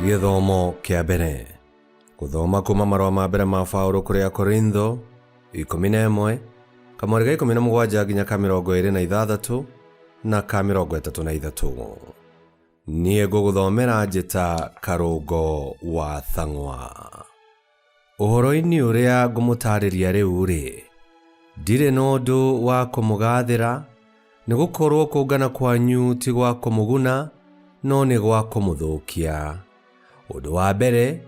Gĩthomo kĩa mbere. Gũthoma kuma marũa ma mbere ma Paũlũ kũrĩ Akorintho 11 kamweri ga 17 nginya ka 26 na ka 33. Niĩ ngũgũthomera njĩta Karũngo wa Thang'wa. Ũhoro-inĩ ũrĩa ngũmũtarĩria rĩu-rĩ, ndirĩ na ũndũ wa kũmũgathĩra, nĩ gũkorwo kũngana kwanyu ti gwa kũmũguna, no nĩ gwa kũmũthũkia. Ũndũ wa mbere,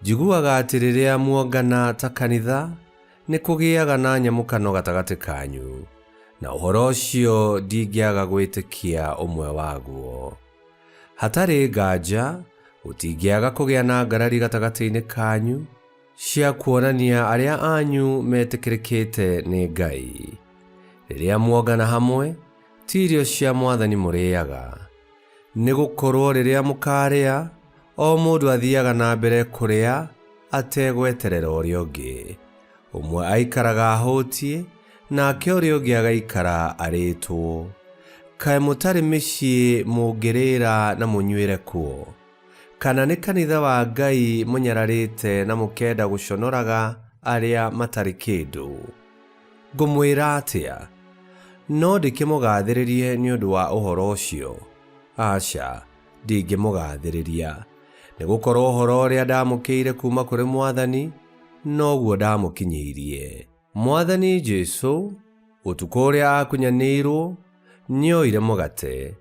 njiguaga atĩ rĩrĩa muongana ta kanitha, nĩ kũgĩaga na nyamũkano gatagatĩ kanyu, na ũhoro ũcio ndingĩaga gwĩtĩkia ũmwe waguo. Hatarĩ nganja, gũtingĩaga kũgĩa na ngarari gatagatĩ-inĩ kanyu, cia kuonania arĩa anyu metĩkĩrĩkĩte nĩ Ngai. Rĩrĩa muongana hamwe, ti irio cia Mwathani mũrĩaga. Nĩ gũkorwo rĩrĩa mũkarĩa, o mũndũ athiaga na mbere kũrĩa ategweterera ũrĩa ũngĩ. Ũmwe aikaraga ahũtiĩ, nake ũrĩa ũngĩ agaikara arĩtwo. Kaĩ mũtarĩ mĩciĩ mũngĩrĩra na mũnyuĩre kuo? Kana nĩ kanitha wa Ngai mũnyararĩte na mũkenda gũconoraga arĩa matarĩ kĩndũ? Ngũmwĩra atĩa? No ndĩkĩmũgathĩrĩrie nĩ ũndũ wa ũhoro ũcio? Aca, ndingĩmũgathĩrĩria. Nĩ gũkorwo ũhoro ũrĩa ndamũkĩire kuma kũrĩ Mwathani, noguo ndamũkinyĩirie. Mwathani Jesũ, ũtukũ ũrĩa akunyanĩirwo, nĩoire mũgate,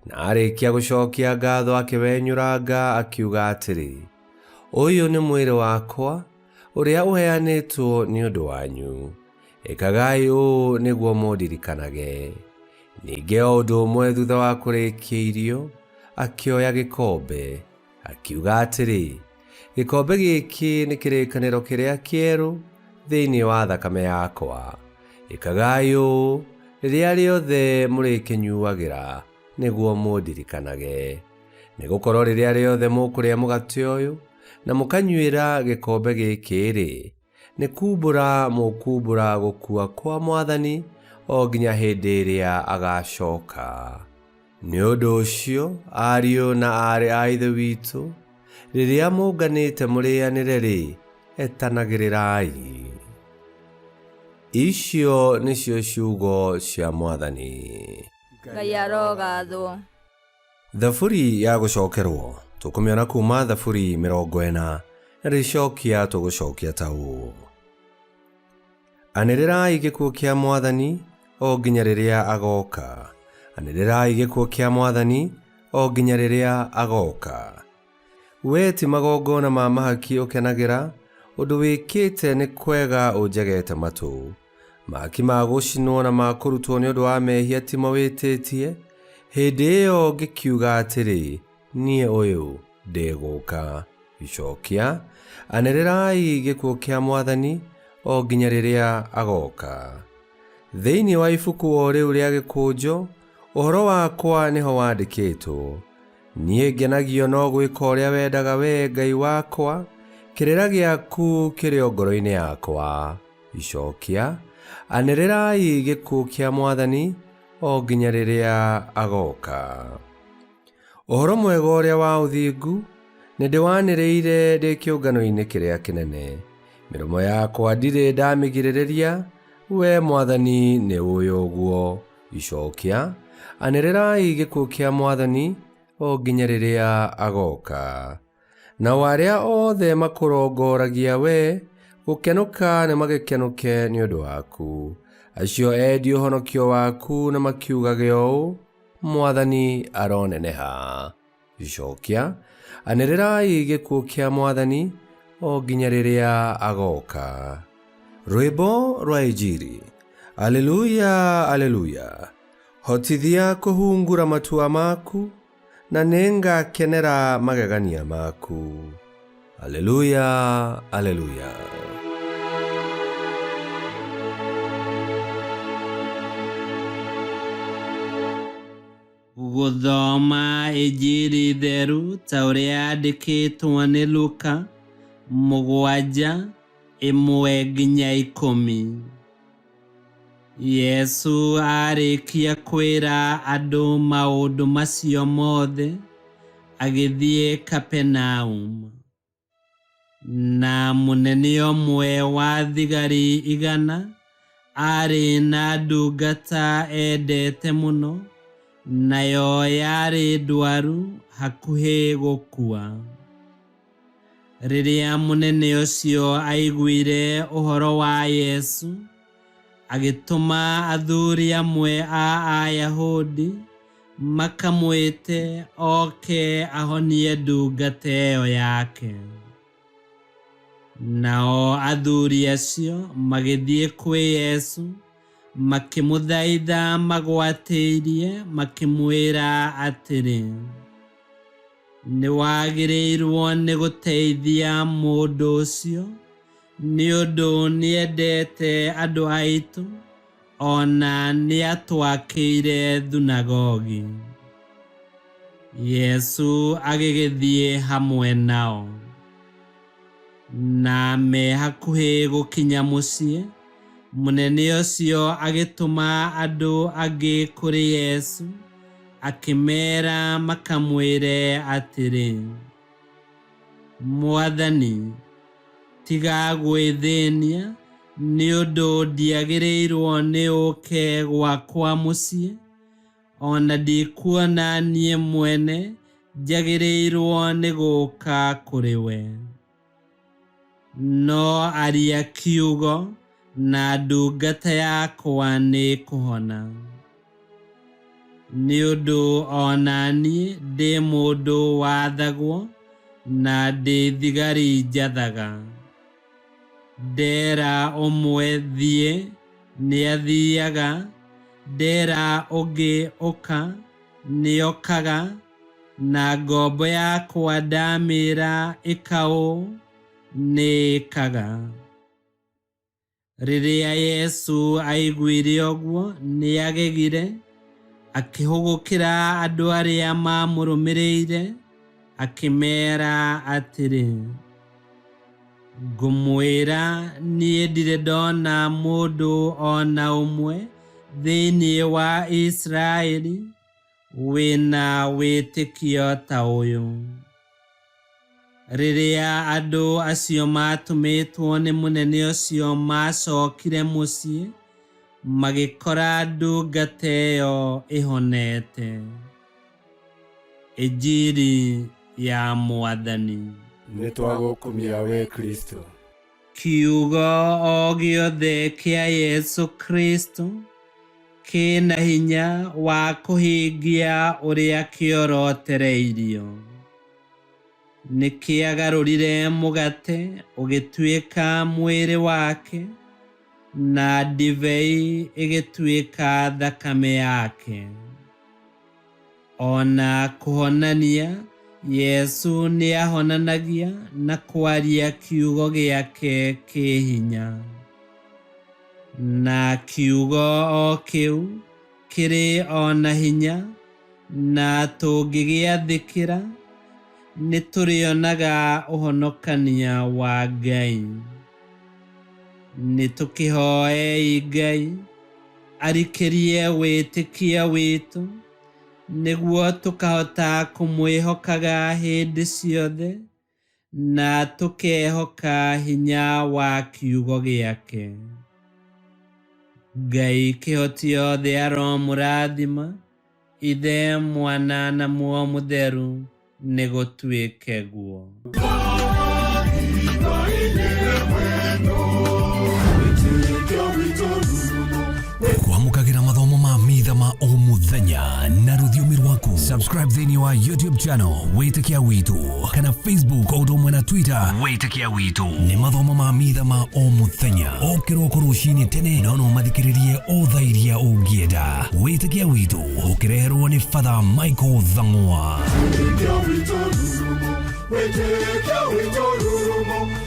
na arĩkia gũcokia ngatho akĩwenyũranga akiuga atĩrĩ, ũyũ nĩ mwĩrĩ wakwa, ũrĩa ũheanĩtwo nĩ ũndũ wanyu. Ĩkagai ũũ nĩguo mũndirikanage. Ningĩ o ũndũ ũmwe thutha wa kũrĩkia irio, akĩoya gĩkombe, akiuga atĩrĩ, gĩkombe gĩkĩ nĩ kĩrĩkanĩro kĩrĩa kĩerũ thĩinĩ wa thakame yakwa. Ĩkagai ũũ rĩrĩa rĩothe mũrĩkĩnyuagĩra, nĩguo mũndirikanage. Nĩ gũkorwo rĩrĩa rĩothe mũkũrĩa mũgate ũyũ na mũkanyuĩra gĩkombe gĩkĩ-rĩ, nĩ kumbũra mũkumbũra gũkua kwa Mwathani o nginya hĩndĩ ĩrĩa agacoka. Nĩ ũndũ ũcio, ariũ na aarĩ a Ithe witũ, rĩrĩa mũnganĩte mũrĩanĩre-rĩ, etanagĩrĩrai. Icio nĩcio ciugo cia Mwathani. Ngai arogathwo. Thaburi ya gũcokerwo tũkũmĩona kuma Thaburi 40 na rĩcokia tũgũcokia ta ũũ. Anĩrĩrai gĩkuũ kĩa Mwathani o nginya rĩrĩa agoka. Anĩrĩrai gĩkuũ kĩa Mwathani o nginya rĩrĩa agoka. Wee ti magongona ma mahaki ũkenagĩra, ũndũ wĩkĩte nĩ kwega ũnjegete matũ. Mahaki ma gũcinwo na ma kũrutwo nĩ ũndũ wa mehia timo wĩtĩtie. Hĩndĩ ĩyo ngĩkiuga atĩrĩ, niĩ ũyũ ndĩgũka. Icokia, anĩrĩrai gĩkuũ kĩa Mwathani o nginya rĩrĩa agoka. Thĩinĩ wa ibuku o rĩu rĩa gĩkũnjo, ũhoro wakwa nĩho wandĩkĩtwo. Niĩ ngenagio no gwĩka ũrĩa wendaga wee Ngai wakwa, kĩrĩra gĩaku kĩrĩ o ngoro-inĩ yakwa. Icokia, anĩrĩrai gĩkuũ kĩa Mwathani o nginya rĩrĩa agoka. Ũhoro mwega ũrĩa wa ũthingu nĩndĩwanĩrĩire ndĩ kĩũngano-inĩ kĩrĩa kĩnene. Mĩromo yakwa ndirĩ ndamĩgirĩrĩria, we Mwathani nĩ ũĩ ũguo. Icokia, anĩrĩrai gĩkuũ kĩa Mwathani o nginya rĩrĩa agoka. Nao arĩa othe makũrongoragia we, gũkenũka nĩ magĩkenũke nĩ ũndũ waku. Acio endia ũhonokio waku na makiugage ũũ, Mwathani aroneneha. Icokia, anĩrĩrai gĩkuũ kĩa Mwathani o nginya rĩrĩa agoka. Rwĩmbo rwa Injili. Aleluya, aleluya. Hotithia kũhungura matua maku, na nĩngakenera magegania maku. Aleluya, aleluya. Gũthoma Injili theru ta ũrĩa yandĩkĩtwo nĩ Luka 7:1-10. Yesu arĩkia kwĩra andũ maũndũ macio mothe, agĩthiĩ Kapenaumu. Na mũnene ũmwe wa thigari 100 arĩ na ndungata endete mũno, nayo yarĩ ndwaru hakuhĩ gũkua. Rĩrĩa mũnene ũcio aiguire ũhoro wa Yesu, agĩtũma athuri amwe a Ayahudi makamwĩte oke ahonie ndungata ĩyo yake. Nao athuri acio magĩthiĩ kwĩ Yesu, makĩmũthaitha magwatĩirie, makĩmwĩra atĩrĩ, nĩwagĩrĩirwo nĩ gũteithia mũndũ ũcio, nĩ ũndũ nĩendete andũ aitũ, ona nĩatwakĩire thunagogi. Yesu agĩgĩthiĩ hamwe nao. Na me hakuhĩ gũkinya mũciĩ, mũnene ũcio agĩtũma andũ angĩ kũrĩ Yesu, akĩmera makamwĩre atĩrĩ, Mwathani, tiga gwĩthĩnia, nĩ ũndũ ndiagĩrĩirwo nĩ ũke gwakwa mũciĩ, ona ndikuona niĩ mwene njagĩrĩirwo nĩ gũka kũrĩ we. No aria kiugo na ndungata yakwa nĩ kũhona. Nĩ ũndũ ona niĩ ndĩ mũndũ wathagwo na ndĩ thigari njathaga. Ndera ũmwe thiĩ, nĩathiaga, ndera ũngĩ ũka, nĩokaga, na ngombo yakwa ndamĩra ĩka ũũ, nĩĩkaga. Rĩrĩa Yesu aiguire ũguo, nĩagegire, akĩhũgũkĩra andũ arĩa mamũrũmĩrĩire, akĩmera atĩrĩ, ngũmwĩra niĩ ndirĩ ndona mũndũ ona ũmwe thĩinĩ wa Israeli wĩna wĩtĩkio ta ũyũ. Rĩrĩa andũ acio matũmĩtwo nĩ mũnene ũcio macokire mũciĩ, magĩkora ndungata ĩyo ĩhonete. Injili ya Mwathani. Nĩtwagũkumia we Kristo. Kiugo o gĩothe kĩa Yesu Kristo kĩna hinya wa kũhingia ũrĩa kĩorotereirio. Nĩkĩagarũrire mũgate ũgĩtuĩka mwĩrĩ wake, na ndibei ĩgĩtuĩka thakame yake. Ona kũhonania, Yesu nĩahonanagia na kwaria kiugo gĩake kĩ hinya. Na kiugo o kĩu kĩrĩ ona hinya, na tũngĩgĩathĩkĩra, nĩtũrĩonaga ũhonokania wa Ngai. Nĩtũkĩhoei Ngai arikĩrie wĩtĩkia witũ, nĩguo tũkahota kũmwĩhokaga hĩndĩ ciothe, na tũkehoka hinya wa kiugo gĩake. Ngai kĩhoti othe aromũrathima, Ithe, Mwana na Muoyo Mũtheru, nĩgũtuĩke guo. Kwamũkagĩra mathomo ma mitha ma o mũthenya na rũthiomi rwaku. Subscribe thĩinĩ wa YouTube channel Wĩtĩkia Witũ, kana Facebook o ũndũ ũmwe na Twitter Wĩtĩkia Witũ. Nĩ mathomo ma mitha ma o mũthenya, o kĩroko rũcinĩ tene, na no mathikĩrĩrie o thaa iria ũngĩenda. Wĩtĩkia Witũ ũkĩreherwo nĩ Father Michael Thang'wa. Wĩtĩkia Witũ,